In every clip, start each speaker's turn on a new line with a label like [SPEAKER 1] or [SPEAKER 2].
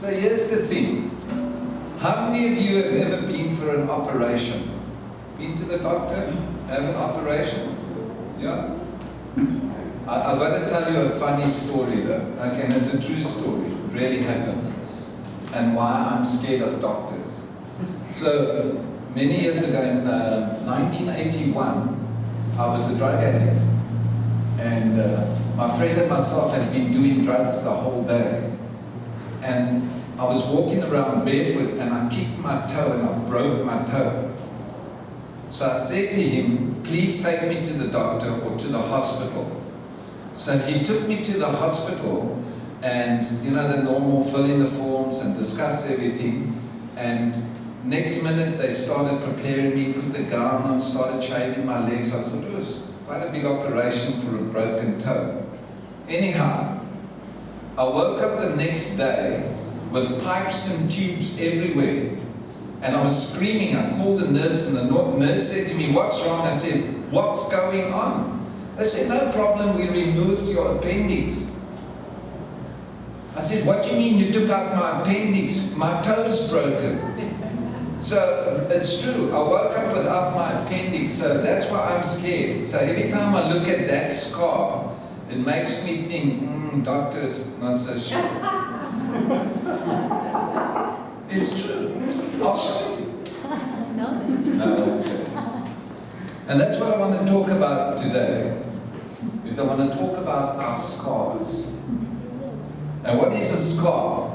[SPEAKER 1] So here's the thing. How many of you have ever been for an operation? Been to the doctor? Have an operation? Yeah? I've got to tell you a funny story though. Okay, and it's a true story. It really happened. And why I'm scared of doctors. So, many years ago in 1981, I was a drug addict. And my friend and myself had been doing drugs the whole day. And I was walking around barefoot and I kicked my toe and I broke my toe. So I said to him, please take me to the doctor or to the hospital. So he took me to the hospital and, you know, the normal fill in the forms and discuss everything. And next minute they started preparing me, put the gown on, started shaving my legs. I thought it was quite a big operation for a broken toe. Anyhow, I woke up the next day with pipes and tubes everywhere. And I was screaming. I called the nurse and the nurse said to me, what's wrong? I said, what's going on? They said, no problem, we removed your appendix. I said, what do you mean you took out my appendix? My toe's broken. So it's true, I woke up without my appendix, so that's why I'm scared. So every time I look at that scar, it makes me think, doctor's not so sure. It's true. I'll show you. No, it's true. And that's what I want to talk about today. Is I want to talk about our scars. And what is a scar?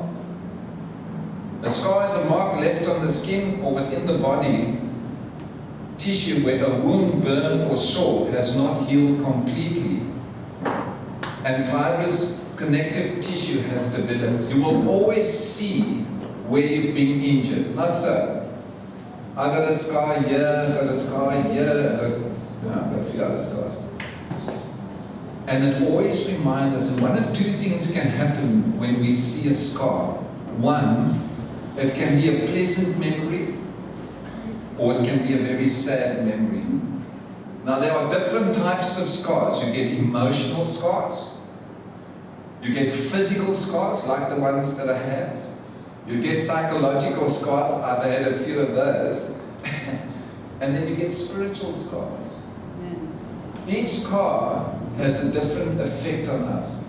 [SPEAKER 1] A scar is a mark left on the skin or within the body tissue where a wound, burn, or sore has not healed completely, and fibrous connective tissue has developed. You will always see where you've been injured. Not so. I got a scar here, got a scar here, I've got a few other scars. And it always reminds us, and one of two things can happen when we see a scar. One, it can be a pleasant memory, or it can be a very sad memory. Now there are different types of scars. You get emotional scars, you get physical scars like the ones that I have, you get psychological scars, I've had a few of those, and then you get spiritual scars. Each scar has a different effect on us.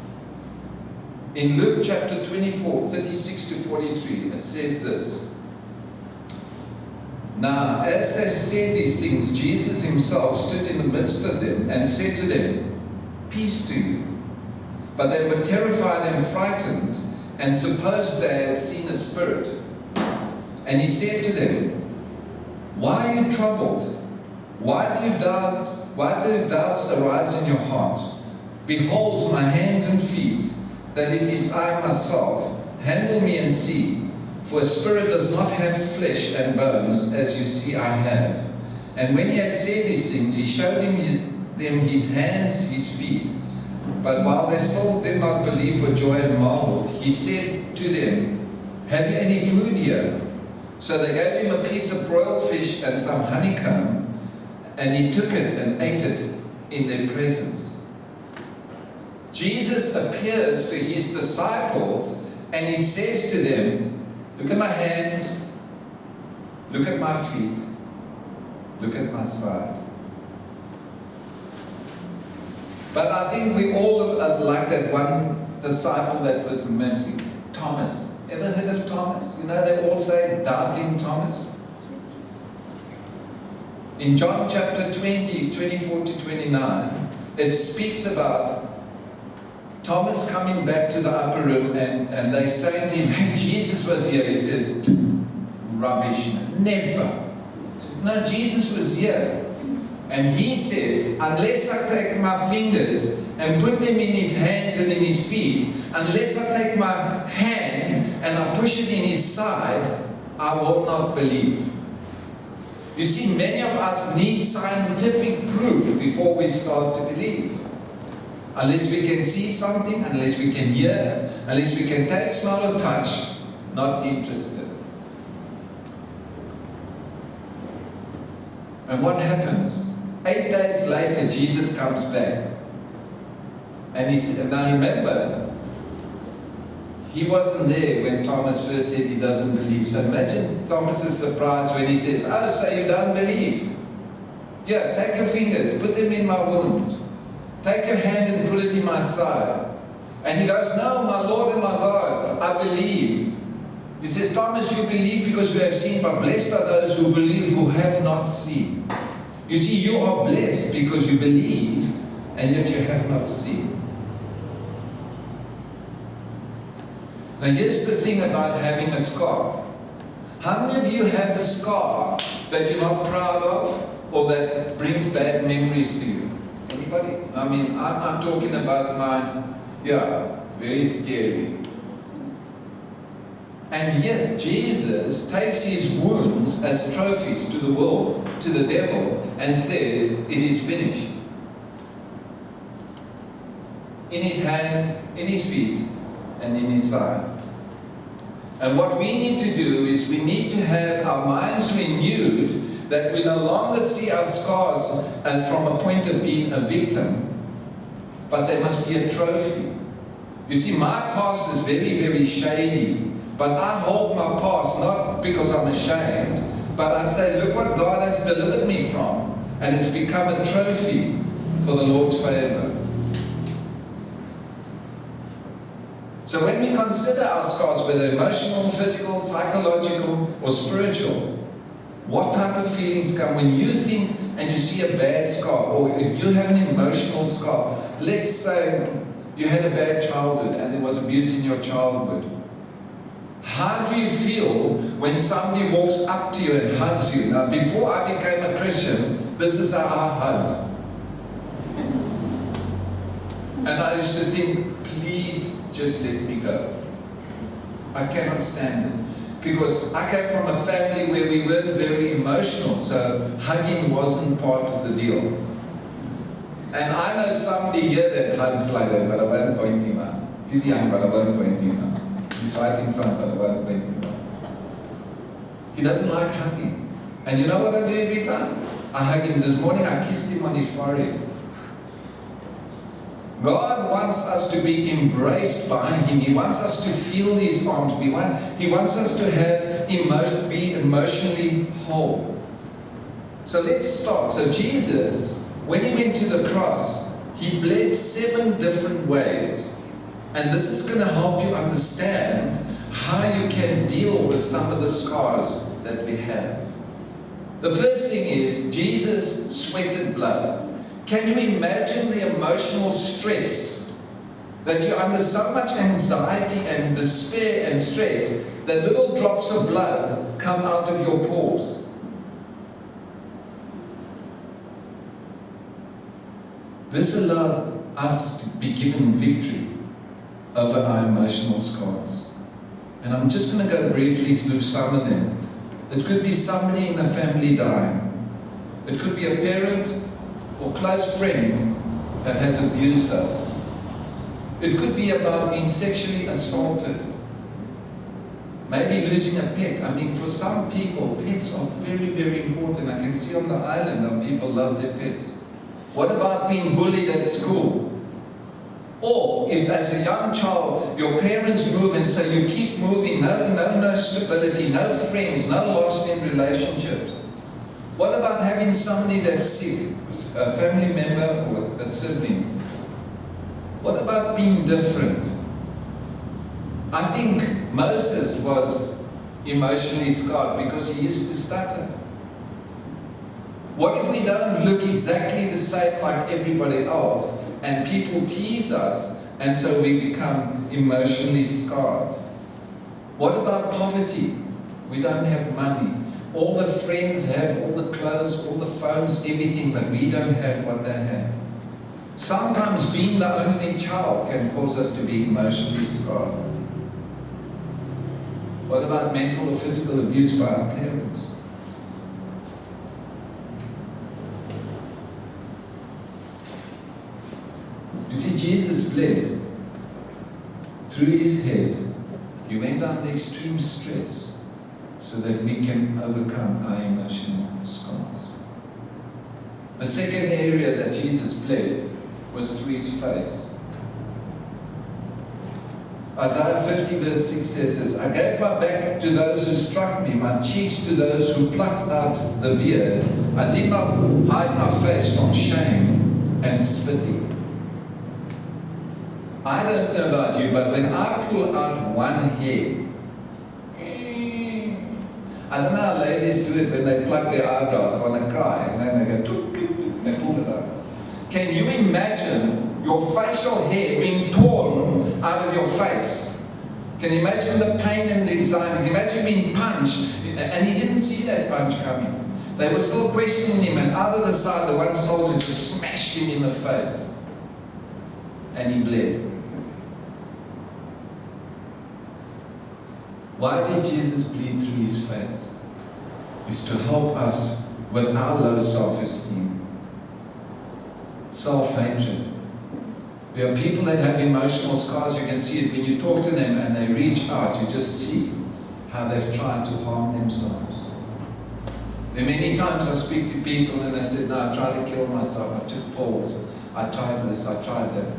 [SPEAKER 1] In Luke chapter 24, 36 to 43, it says this. Now, as they said these things, Jesus himself stood in the midst of them and said to them, peace to you. But they were terrified and frightened and supposed they had seen a spirit. And he said to them, why are you troubled? Why do doubts arise in your heart? Behold my hands and feet, that it is I myself. Handle me and see, for a spirit does not have flesh and bones, as you see I have. And when he had said these things, he showed them his hands, his feet. But while they still did not believe for joy and marveled, he said to them, have you any food here? So they gave him a piece of broiled fish and some honeycomb, and he took it and ate it in their presence. Jesus appears to his disciples and he says to them, look at my hands, look at my feet, look at my side. But I think we all are like that one disciple that was missing, Thomas. Ever heard of Thomas? You know, they all say doubting Thomas. In John chapter 20, 24 to 29, it speaks about Thomas coming back to the upper room and they say to him, hey, Jesus was here. He says, rubbish, never. No, Jesus was here. And he says, unless I take my fingers and put them in his hands and in his feet, unless I take my hand and I push it in his side, I will not believe. You see, many of us need scientific proof before we start to believe. Unless we can see something, unless we can hear, unless we can taste, smell, or touch, not interested. And what happens? 8 days later, Jesus comes back. And he said, now remember, he wasn't there when Thomas first said he doesn't believe. So imagine Thomas's surprise when he says, "Oh, so you don't believe? Yeah, take your fingers, put them in my wound. Take your hand and put it in my side." And he goes, "No, my Lord and my God, I believe." He says, "Thomas, you believe because you have seen, but blessed are those who believe who have not seen." You see, you are blessed because you believe, and yet you have not seen. Now here's the thing about having a scar. How many of you have a scar that you're not proud of, or that brings bad memories to you? Anybody? I mean, I'm talking about very scary. And yet Jesus takes his wounds as trophies to the world, to the devil, and says, "It is finished." In his hands, in his feet, and in his side. And what we need to do is we need to have our minds renewed, that we no longer see our scars from a point of being a victim, but they must be a trophy. You see, my past is very, very shady, but I hold my past not because I'm ashamed, but I say, look what God has delivered me from, and it's become a trophy for the Lord's favor. So when we consider our scars, whether emotional, physical, psychological, or spiritual, what type of feelings come when you think and you see a bad scar, or if you have an emotional scar? Let's say you had a bad childhood and there was abuse in your childhood. How do you feel when somebody walks up to you and hugs you? Now, before I became a Christian, this is how I hug. And I used to think, please just let me go. I cannot stand it. Because I came from a family where we weren't very emotional, so hugging wasn't part of the deal. And I know somebody here that hugs like that, but I won't point him out. He's young, but I won't point him out. He's right in front, but I won't point him out. He doesn't like hugging. And you know what I do every time? I hug him. This morning I kissed him on his forehead. God wants us to be embraced by him. He wants us to feel his arms. He wants us to be emotionally whole. So let's start. So Jesus, when he went to the cross, he bled 7 different ways. And this is going to help you understand how you can deal with some of the scars that we have. The first thing is, Jesus sweated blood. Can you imagine the emotional stress that you're under, so much anxiety and despair and stress that little drops of blood come out of your pores? This allowed us to be given victory over our emotional scars. And I'm just going to go briefly through some of them. It could be somebody in the family dying. It could be a parent or close friend that has abused us. It could be about being sexually assaulted. Maybe losing a pet. I mean, for some people, pets are very, very important. I can see on the island how people love their pets. What about being bullied at school? Or if as a young child, your parents move and so you keep moving, no stability, no friends, no lasting relationships. What about having somebody that's sick? A family member or a sibling? What about being different? I think Moses was emotionally scarred because he used to stutter. What if we don't look exactly the same like everybody else and people tease us and so we become emotionally scarred? What about poverty? We don't have money. All the friends have all the clothes, all the phones, everything, but we don't have what they have. Sometimes being the only child can cause us to be emotionally scarred. What about mental or physical abuse by our parents? You see, Jesus bled through his head. He went under extreme stress so that we can overcome our emotional scars. The second area that Jesus bled was through his face. Isaiah 50 verse 6 says this, I gave my back to those who struck me, my cheeks to those who plucked out the beard. I did not hide my face from shame and spitting. I don't know about you, but when I pull out one hair, I don't know how ladies do it when they pluck their eyebrows. I want to cry, and then they go, took, they pull it out. Can you imagine your facial hair being torn out of your face? Can you imagine the pain and the anxiety? Can you imagine being punched? And he didn't see that punch coming. They were still questioning him, and out of the side, the one soldier just smashed him in the face. And he bled. Why did Jesus bleed through his face? It's to help us with our low self-esteem, self-hatred. There are people that have emotional scars. You can see it when you talk to them and they reach out. You just see how they've tried to harm themselves. There are many times I speak to people and they said, no, I tried to kill myself. I took pills. I tried this. I tried that.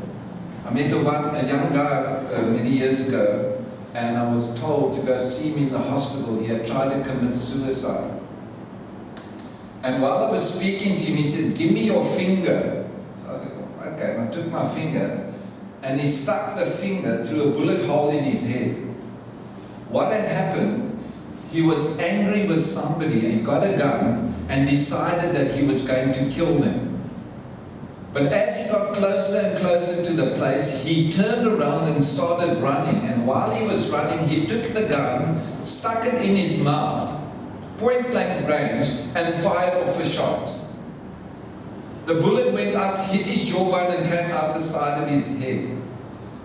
[SPEAKER 1] I met a young guy many years ago, and I was told to go see him in the hospital. He had tried to commit suicide. And while I was speaking to him, he said, give me your finger. So I said, okay, and I took my finger, and he stuck the finger through a bullet hole in his head. What had happened, he was angry with somebody, and he got a gun, and decided that he was going to kill them. But as he got closer and closer to the place, he turned around and started running. And while he was running, he took the gun, stuck it in his mouth, point blank range, and fired off a shot. The bullet went up, hit his jawbone, and came out the side of his head.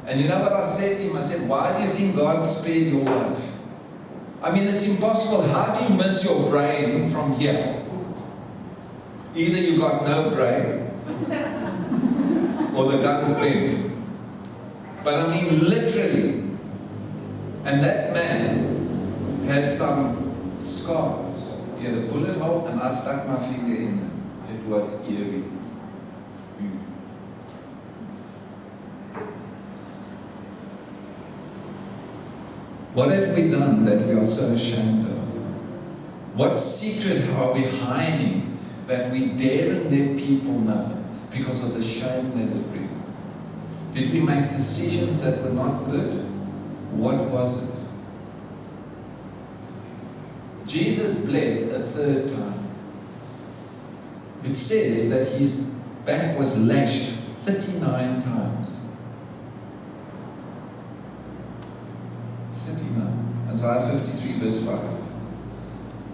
[SPEAKER 1] And you know what I said to him? I said, why do you think God spared your life? I mean, it's impossible. How do you miss your brain from here? Either you got no brain, or the gun's bent. But I mean literally. And that man had some scars. He had a bullet hole, and I stuck my finger in it. It was eerie. What have we done that we are so ashamed of? What secret are we hiding that we daren't let people know because of the shame that it brings? Did we make decisions that were not good? What was it? Jesus bled a third time. It says that his back was lashed 39 times. 39. Isaiah 53 verse 5.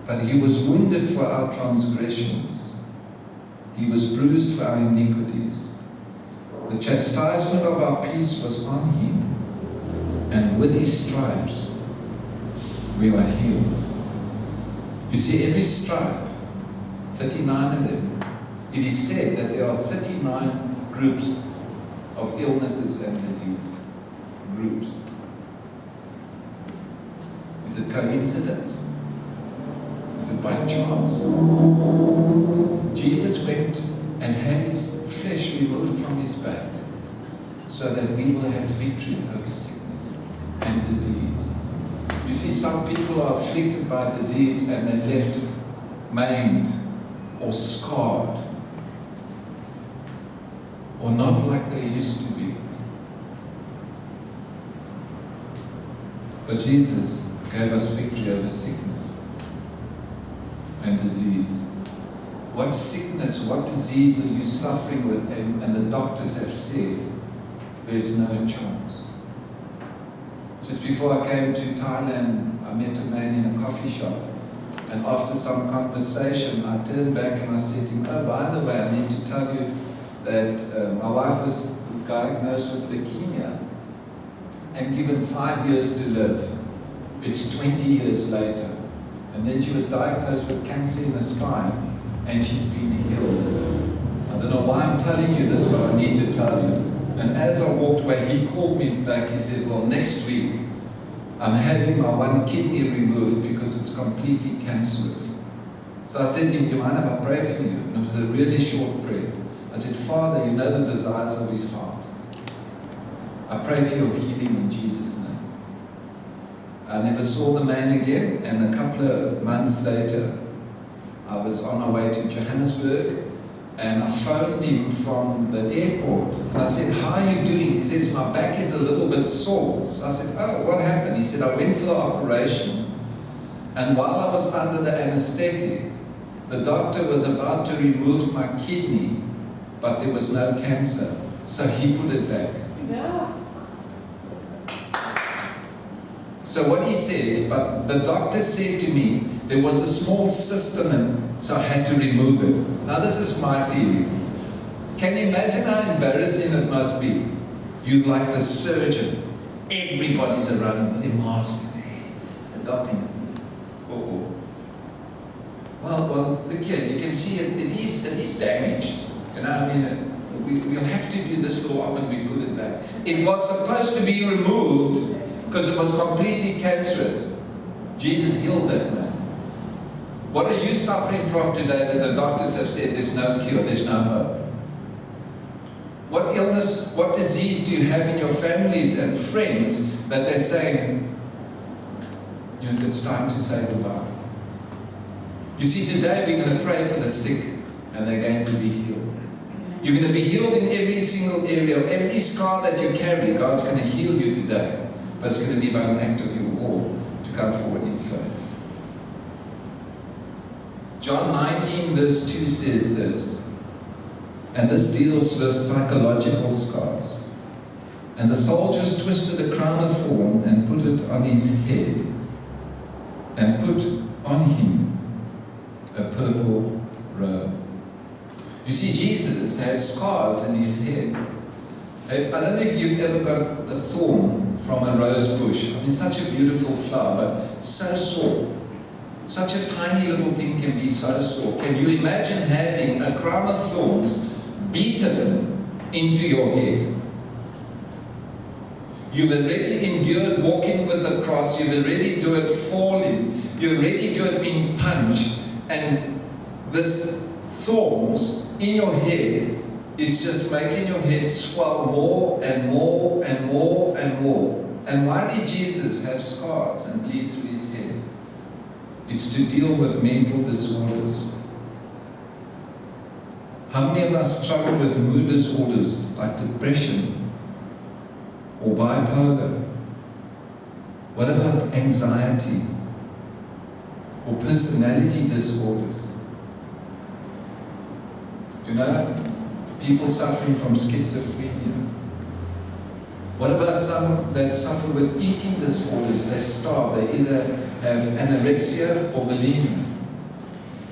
[SPEAKER 1] But he was wounded for our transgressions. He was bruised for our iniquities. The chastisement of our peace was on him, and with his stripes we were healed. You see, every stripe, 39 of them, it is said that there are 39 groups of illnesses and disease. Groups. Is it coincidence? Is it by chance? Jesus went and had his flesh removed from his back so that we will have victory over sickness and disease. You see, some people are afflicted by disease and they're left maimed or scarred or not like they used to be. But Jesus gave us victory over sickness and disease. What sickness, what disease are you suffering with? And the doctors have said, there's no chance. Just before I came to Thailand, I met a man in a coffee shop. And after some conversation, I turned back and I said to him, oh, by the way, I need to tell you that my wife was diagnosed with leukemia and given 5 years to live. It's 20 years later. And then she was diagnosed with cancer in the spine, and she's been healed. I don't know why I'm telling you this, but I need to tell you. And as I walked away, he called me back. He said, well, next week, I'm having my one kidney removed because it's completely cancerous. So I said to him, do you mind if I pray for you? And it was a really short prayer. I said, Father, you know the desires of his heart. I pray for your healing in Jesus' name. I never saw the man again, and a couple of months later, I was on my way to Johannesburg, and I phoned him from the airport. And I said, "How are you doing?" He says, "My back is a little bit sore." So I said, "Oh, what happened?" He said, "I went for the operation, and while I was under the anesthetic, the doctor was about to remove my kidney, but there was no cancer, so he put it back."
[SPEAKER 2] Yeah.
[SPEAKER 1] So what he says, but the doctor said to me, there was a small cyst in it, so I had to remove it. Now this is my theory. Can you imagine how embarrassing it must be? You like the surgeon, everybody's around with their mask. The doctor, oh. Well, look here, you can see it is damaged. You know, I mean, we'll have to do this little often, we put it back. It was supposed to be removed because it was completely cancerous. Jesus healed that man. What are you suffering from today that the doctors have said there's no cure, there's no hope? What illness, what disease do you have in your families and friends that they're saying, you know, it's time to say goodbye? You see, today we're going to pray for the sick and they're going to be healed. You're going to be healed in every single area. Every scar that you carry, God's going to heal you today. But it's going to be by an act of your will to come forward in faith. John 19 verse 2 says this, and this deals with psychological scars. And the soldiers twisted a crown of thorn and put it on his head, and put on him a purple robe. You see, Jesus had scars in his head. I don't know if you've ever got a thorn from a rose bush. I mean, such a beautiful flower, but so sore. Such a tiny little thing can be so sore. Can you imagine having a crown of thorns beaten into your head? You've already endured walking with the cross. You've already endured falling. You've already endured being punched. And this thorns in your head is just making your head swell more and more and more and more. And why did Jesus have scars and bleed through his head? It's to deal with mental disorders. How many of us struggle with mood disorders like depression or bipolar? What about anxiety or personality disorders? You know, people suffering from schizophrenia. What about some that suffer with eating disorders? They starve, they either have anorexia or bulimia,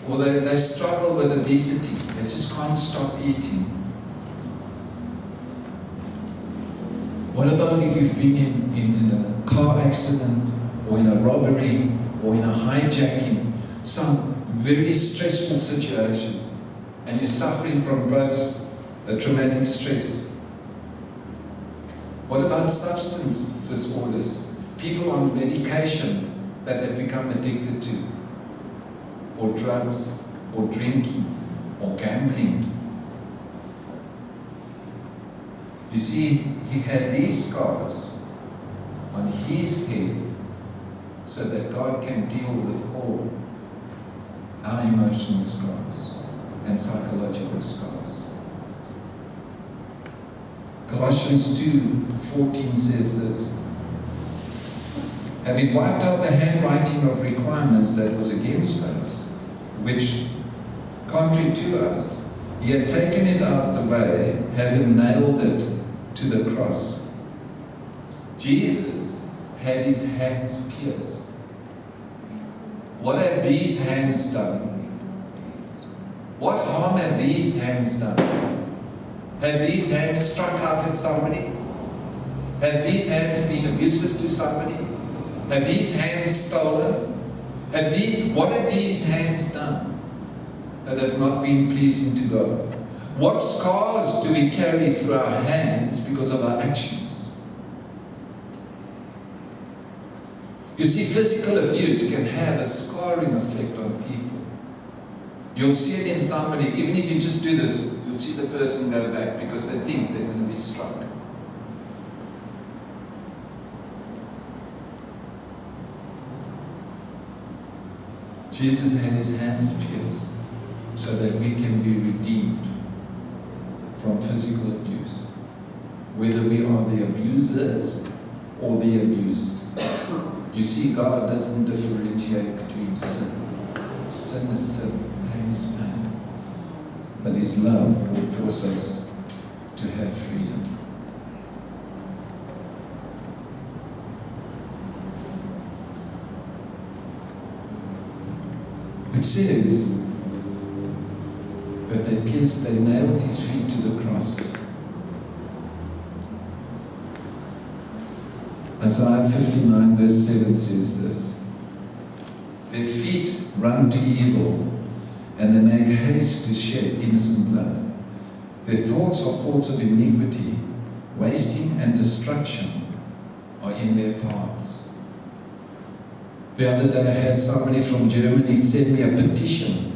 [SPEAKER 1] or they struggle with obesity, they just can't stop eating. What about if you've been in a car accident, or in a robbery, or in a hijacking, some very stressful situation, and you're suffering from post-traumatic stress? What about substance disorders? People on medication that they've become addicted to, or drugs, or drinking, or gambling. You see, he had these scars on his head so that God can deal with all our emotional scars and psychological scars. Colossians 2:14 says this, having wiped out the handwriting of requirements that was against us, which, contrary to us, he had taken it out of the way, having nailed it to the cross. Jesus had his hands pierced. What have these hands done? What harm have these hands done? Have these hands struck out at somebody? Have these hands been abusive to somebody? Have these hands stolen? What have these hands done that have not been pleasing to God? What scars do we carry through our hands because of our actions? You see, physical abuse can have a scarring effect on people. You'll see it in somebody, even if you just do this, you'll see the person go back because they think they're going to be struck.
[SPEAKER 2] Jesus had his hands pierced so that we can be redeemed from physical abuse, whether we are the abusers or the abused. You see, God doesn't differentiate between sin. Sin is sin, pain is pain. But his love will force us to have freedom. It says that they nailed his feet to the cross. Isaiah 59 verse 7 says this: their feet run to evil, and they make haste to shed innocent blood. Their thoughts are thoughts of iniquity, wasting and destruction are in their paths. The other day I had somebody from Germany send me a petition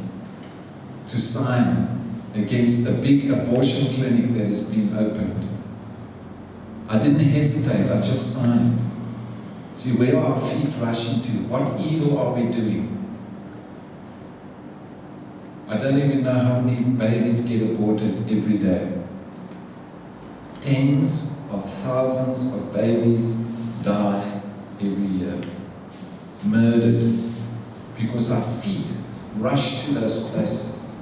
[SPEAKER 2] to sign against a big abortion clinic that has been opened. I didn't hesitate, I just signed. See, where are our feet rushing to? What evil are we doing? I don't even know how many babies get aborted every day. Tens of thousands of babies die every year. Murdered because our feet rush to those places.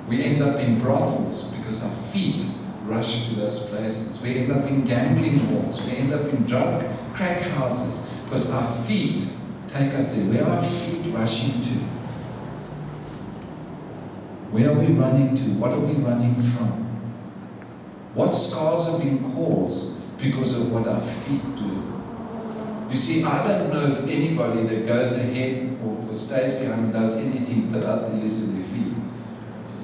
[SPEAKER 2] We end up in brothels because our feet rush to those places. We end up in gambling halls. We end up in drug crack houses because our feet take us there. Where are our feet rushing to? Where are we running to? What are we running from? What scars have been caused because of what our feet do? You see, I don't know if anybody that goes ahead or stays behind and does anything without the use of their feet.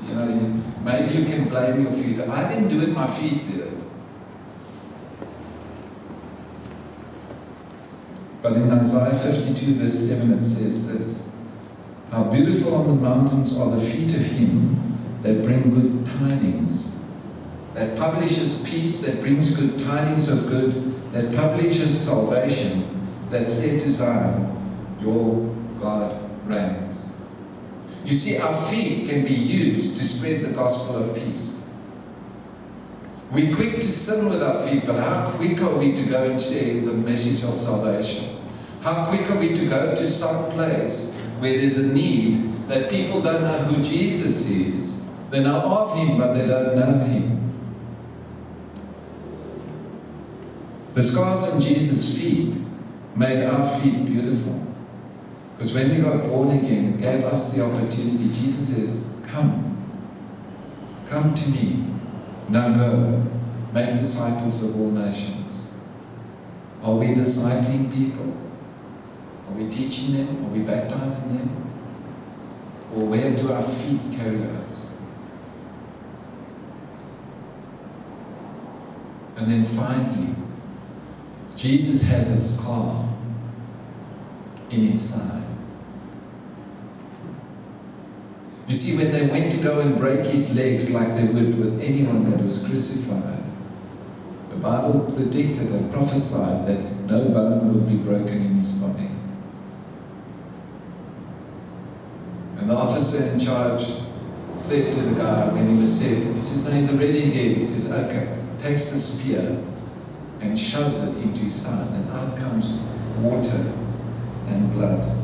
[SPEAKER 2] You know, maybe you can blame your feet. I didn't do it, my feet did it. But in Isaiah 52 verse 7 it says this: how beautiful on the mountains are the feet of him that bring good tidings, that publishes peace, that brings good tidings of good, that publishes salvation, that said to Zion, your God reigns. You see, our feet can be used to spread the gospel of peace. We're quick to sin with our feet, but how quick are we to go and share the message of salvation? How quick are we to go to some place where there's a need that people don't know who Jesus is? They know of him, but they don't know him. The scars on Jesus' feet made our feet beautiful. Because when we got born again, it gave us the opportunity. Jesus says, come to me. Now go, make disciples of all nations. Are we discipling people? Are we teaching them? Are we baptizing them? Or where do our feet carry us? And then finally, Jesus has a scar in his side. You see, when they went to go and break his legs like they would with anyone that was crucified, the Bible predicted and prophesied that no bone would be broken in his body. And the officer in charge said to the guy when he was said, he says, no, he's already dead. He says, okay, takes the spear and shoves it into his side, and out comes water and blood.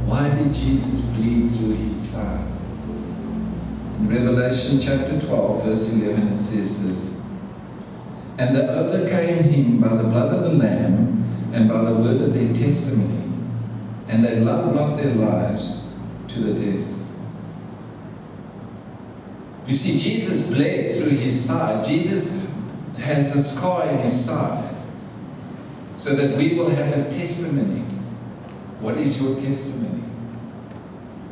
[SPEAKER 2] Why did Jesus bleed through his side? In Revelation chapter 12, verse 11, it says this: and they overcame him by the blood of the Lamb and by the word of their testimony, and they loved not their lives to the death. You see, Jesus bled through his side. Jesus has a scar in his side so that we will have a testimony. What is your testimony?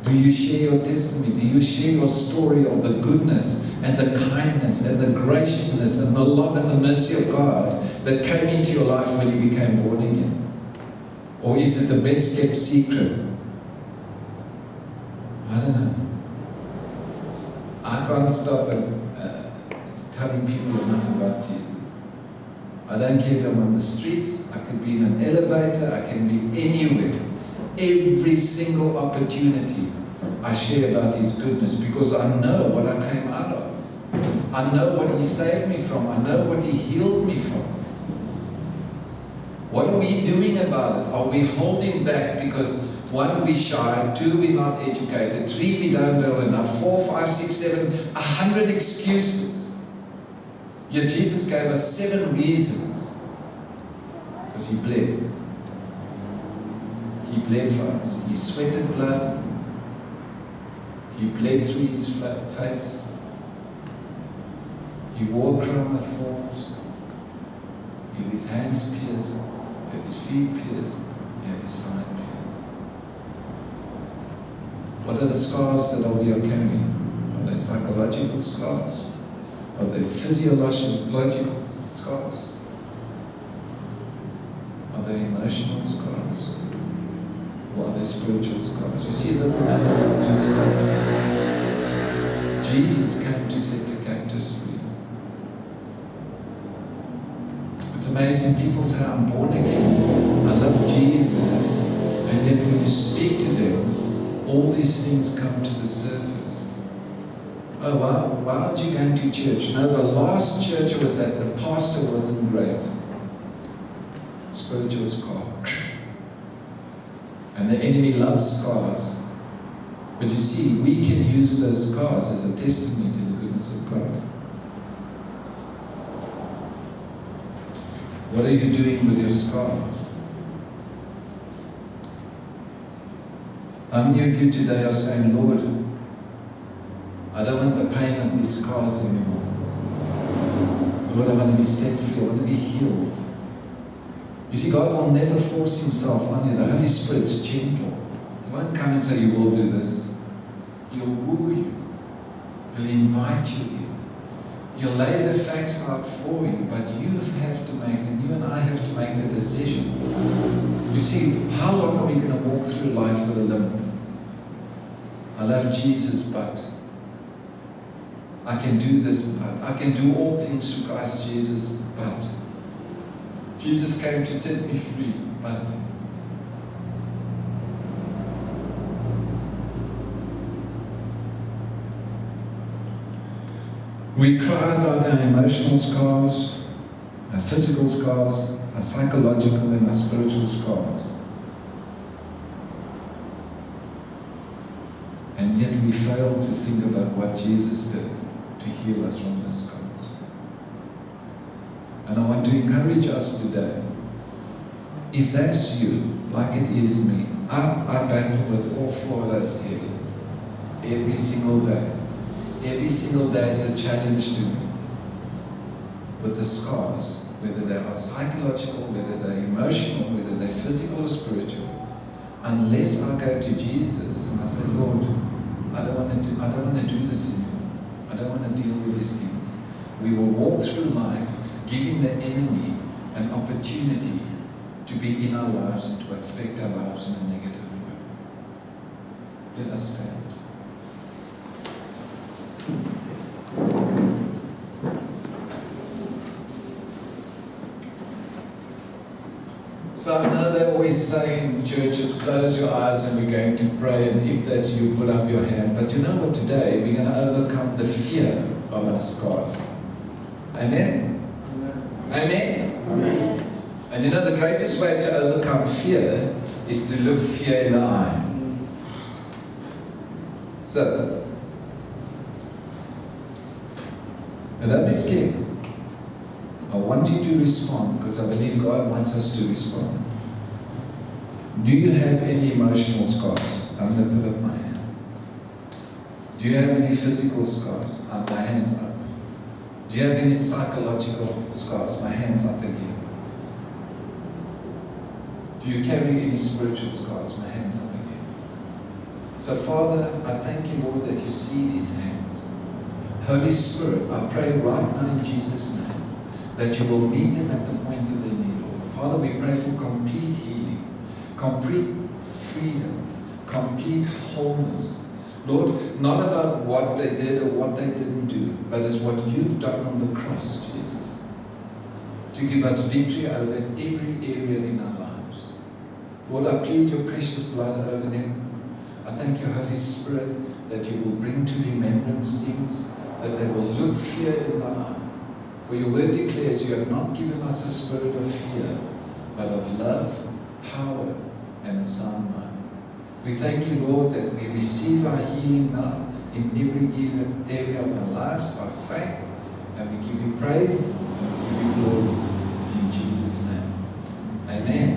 [SPEAKER 2] Do you share your testimony? Do you share your story of the goodness and the kindness and the graciousness and the love and the mercy of God that came into your life when you became born again? Or is it the best kept secret? I don't know. I can't stop telling people enough about Jesus. I don't care if I'm on the streets, I could be in an elevator, I can be anywhere. Every single opportunity I share about His goodness, because I know what I came out of. I know what He saved me from. I know what He healed me from. What are we doing about it? Are we holding back because 1, we're shy, 2, we're not educated, 3, we don't know enough, 4, 5, 6, 7, 100 excuses. Yet Jesus gave us 7 reasons. Because He bled. He bled for us. He sweated blood. He bled through His face. He wore a crown of thorns. He had His hands pierced. He had His feet pierced. He had His side pierced. What are the scars that we are carrying? Are they psychological scars? Are they physiological scars? Are they emotional scars? Or are they spiritual scars? You see, it doesn't matter what you say. Jesus came to set the captives free. It's amazing. People say, I'm born again. I love Jesus. And yet when you speak to them, all these things come to the surface. Oh, why aren't you going to church? No, the last church I was at, the pastor wasn't great. Spiritual scar. And the enemy loves scars. But you see, we can use those scars as a testimony to the goodness of God. What are you doing with your scars? How many of you today are saying, Lord, I don't want the pain of these scars anymore. Lord, I want to be set free. I want to be healed. You see, God will never force Himself on you. The Holy Spirit's gentle. He won't come and say, you will do this. He'll woo you. He'll invite you in. He'll lay the facts out for you, but you have to make, and you and I have to make the decision. You see, how long are we going to walk through life with a limp? I love Jesus, but I can do this, but I can do all things through Christ Jesus, but Jesus came to set me free, but we cry about our emotional scars, our physical scars, our psychological and our spiritual scars. And yet we fail to think about what Jesus did to heal us from those scars. And I want to encourage us today, if that's you, like it is me, I battle with all 4 of those areas every single day. Every single day is a challenge to me with the scars, whether they are psychological, whether they're emotional, whether they're physical or spiritual. Unless I go to Jesus and I say, Lord, I don't want to do this anymore. I don't want to deal with these things. We will walk through life giving the enemy an opportunity to be in our lives and to affect our lives in a negative way. Let us stand. So I know they always say in churches, close your eyes and we're going to pray, and if that's you, put up your hand. But you know what, today we're going to overcome the fear of our scars. Amen? Amen? Amen. And you know the greatest way to overcome fear is to look fear in the eye. So, and don't be scared. I want you to respond because I believe God wants us to respond. Do you have any emotional scars? I'm going to put up my hand. Do you have any physical scars? My hand's up. Do you have any psychological scars? My hand's up again. Do you carry any spiritual scars? My hand's up again. So Father, I thank you, Lord, that you see these hands. Holy Spirit, I pray right now in Jesus' name that you will meet them at the point of their need, Lord. Father, we pray for complete healing, complete freedom, complete wholeness. Lord, not about what they did or what they didn't do, but it's what you've done on the cross, Jesus, to give us victory over every area in our lives. Lord, I plead your precious blood over them. I thank you, Holy Spirit, that you will bring to remembrance things, that they will look fear in the eye. For your word declares you have not given us a spirit of fear, but of love, power, and a sound mind. We thank you, Lord, that we receive our healing now in every area of our lives by faith, and we give you praise and we give you glory in Jesus' name. Amen.